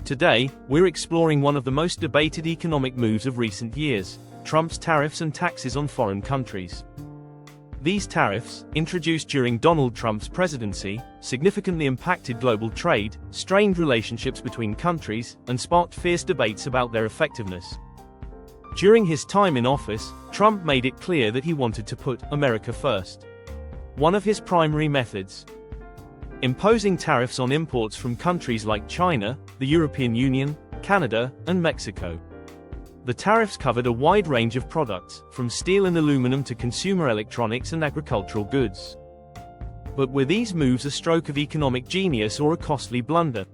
Today, we're exploring one of the most debated economic moves of recent years: Trump's tariffs and taxes on foreign countries. These tariffs, introduced during Donald Trump's presidency, significantly impacted global trade, strained relationships between countries, and sparked fierce debates about their effectiveness. During his time in office, Trump made it clear that he wanted to put America first. One of his primary methods: imposing tariffs on imports from countries like China, the European Union, Canada, and Mexico. The tariffs covered a wide range of products, from steel and aluminum to consumer electronics and agricultural goods. But were these moves a stroke of economic genius or a costly blunder?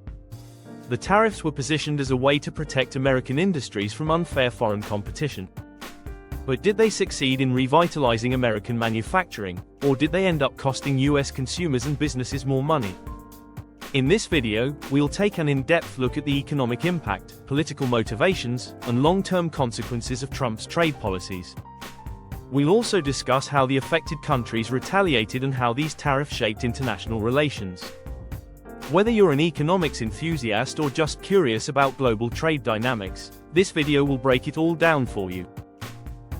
The tariffs were positioned as a way to protect American industries from unfair foreign competition. But did they succeed in revitalizing American manufacturing, or did they end up costing US consumers and businesses more money? In this video, we'll take an in-depth look at the economic impact, political motivations, and long-term consequences of Trump's trade policies. We'll also discuss how the affected countries retaliated and how these tariffs shaped international relations. Whether you're an economics enthusiast or just curious about global trade dynamics, this video will break it all down for you.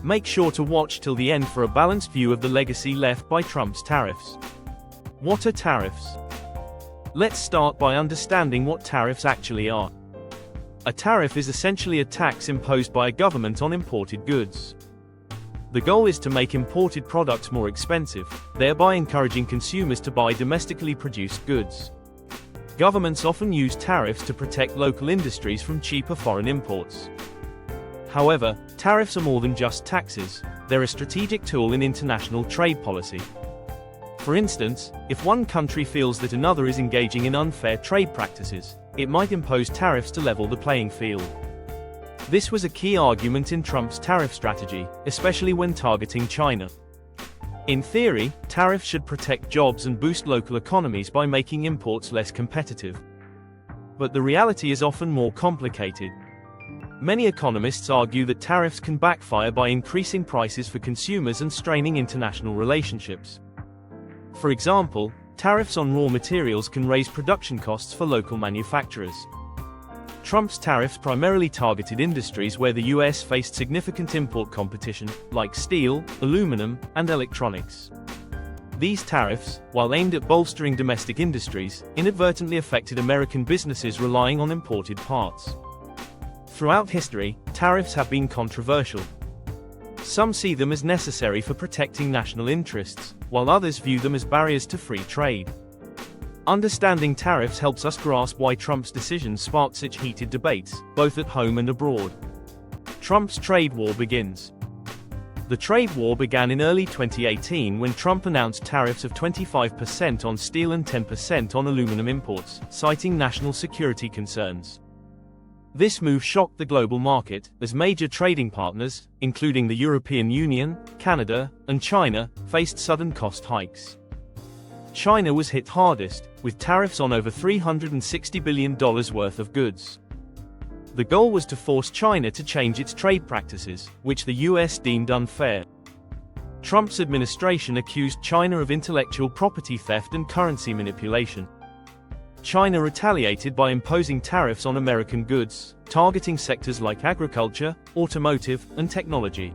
Make sure to watch till the end for a balanced view of the legacy left by Trump's tariffs. What are tariffs? Let's start by understanding what tariffs actually are. A tariff is essentially a tax imposed by a government on imported goods. The goal is to make imported products more expensive, thereby encouraging consumers to buy domestically produced goods. Governments often use tariffs to protect local industries from cheaper foreign imports. However, tariffs are more than just taxes. They're a strategic tool in international trade policy. For instance, if one country feels that another is engaging in unfair trade practices, it might impose tariffs to level the playing field. This was a key argument in Trump's tariff strategy, especially when targeting China. In theory, tariffs should protect jobs and boost local economies by making imports less competitive. But the reality is often more complicated. Many economists argue that tariffs can backfire by increasing prices for consumers and straining international relationships. For example, tariffs on raw materials can raise production costs for local manufacturers. Trump's tariffs primarily targeted industries where the US faced significant import competition, like steel, aluminum, and electronics. These tariffs, while aimed at bolstering domestic industries, inadvertently affected American businesses relying on imported parts. Throughout history, tariffs have been controversial. Some see them as necessary for protecting national interests, while others view them as barriers to free trade. Understanding tariffs helps us grasp why Trump's decisions sparked such heated debates, both at home and abroad. Trump's trade war begins. The trade war began in early 2018 when Trump announced tariffs of 25% on steel and 10% on aluminum imports, citing national security concerns. This move shocked the global market, as major trading partners, including the European Union, Canada, and China, faced sudden cost hikes. China was hit hardest, with tariffs on over $360 billion worth of goods. The goal was to force China to change its trade practices, which the US deemed unfair. Trump's administration accused China of intellectual property theft and currency manipulation. China retaliated by imposing tariffs on American goods, targeting sectors like agriculture, automotive, and technology.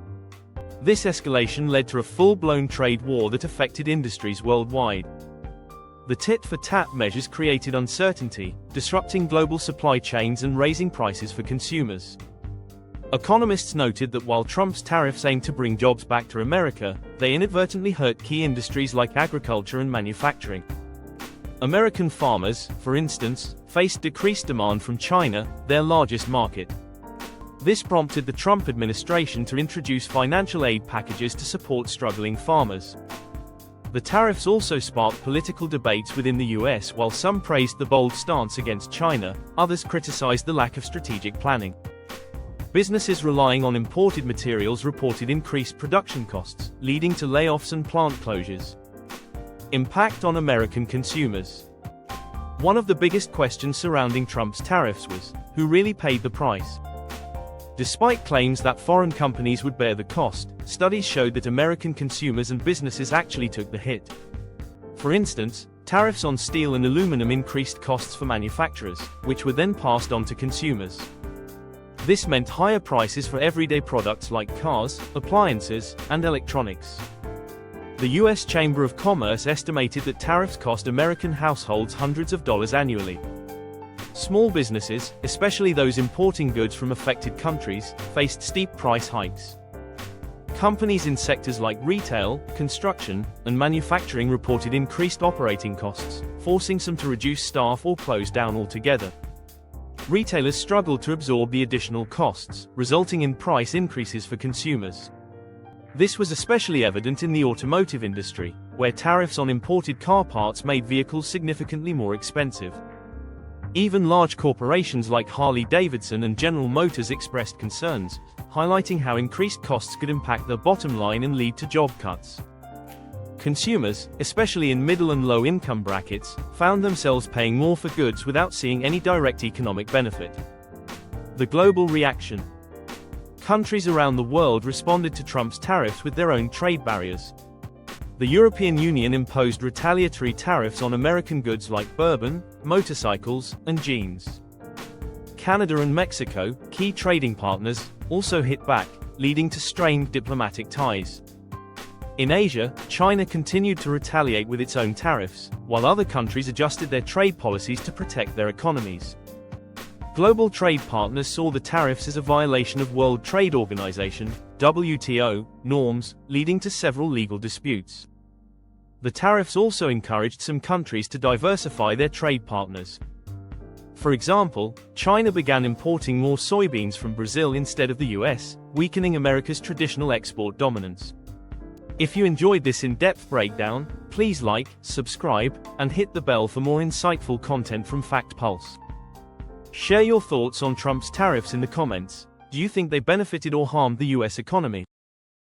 This escalation led to a full-blown trade war that affected industries worldwide. The tit-for-tat measures created uncertainty, disrupting global supply chains and raising prices for consumers. Economists noted that while Trump's tariffs aimed to bring jobs back to America, they inadvertently hurt key industries like agriculture and manufacturing. American farmers, for instance, faced decreased demand from China, their largest market. This prompted the Trump administration to introduce financial aid packages to support struggling farmers. The tariffs also sparked political debates within the US. While some praised the bold stance against China, others criticized the lack of strategic planning. Businesses relying on imported materials reported increased production costs, leading to layoffs and plant closures. Impact on American consumers. One of the biggest questions surrounding Trump's tariffs was, who really paid the price? Despite claims that foreign companies would bear the cost, studies showed that American consumers and businesses actually took the hit. For instance, Tariffs on steel and aluminum increased costs for manufacturers, which were then passed on to consumers. This meant higher prices for everyday products like cars, appliances, and electronics. The U.S. Chamber of Commerce estimated that tariffs cost American households hundreds of dollars annually. Small businesses, especially those importing goods from affected countries, faced steep price hikes. Companies in sectors like retail, construction, and manufacturing reported increased operating costs, forcing some to reduce staff or close down altogether. Retailers struggled to absorb the additional costs, resulting in price increases for consumers. This was especially evident in the automotive industry, where tariffs on imported car parts made vehicles significantly more expensive. Even large corporations like Harley-Davidson and General Motors expressed concerns, highlighting how increased costs could impact their bottom line and lead to job cuts. Consumers, especially in middle and low-income brackets, found themselves paying more for goods without seeing any direct economic benefit. The global reaction. Countries around the world responded to Trump's tariffs with their own trade barriers. The European Union imposed retaliatory tariffs on American goods like bourbon, motorcycles, and jeans. Canada and Mexico, key trading partners, also hit back, leading to strained diplomatic ties. In Asia, China continued to retaliate with its own tariffs, while other countries adjusted their trade policies to protect their economies. Global trade partners saw the tariffs as a violation of World Trade Organization (WTO) norms, leading to several legal disputes. The tariffs also encouraged some countries to diversify their trade partners. For example, China began importing more soybeans from Brazil instead of the US, weakening America's traditional export dominance. If you enjoyed this in-depth breakdown, please like, subscribe, and hit the bell for more insightful content from Fact Pulse. Share your thoughts on Trump's tariffs in the comments. Do you think they benefited or harmed the US economy?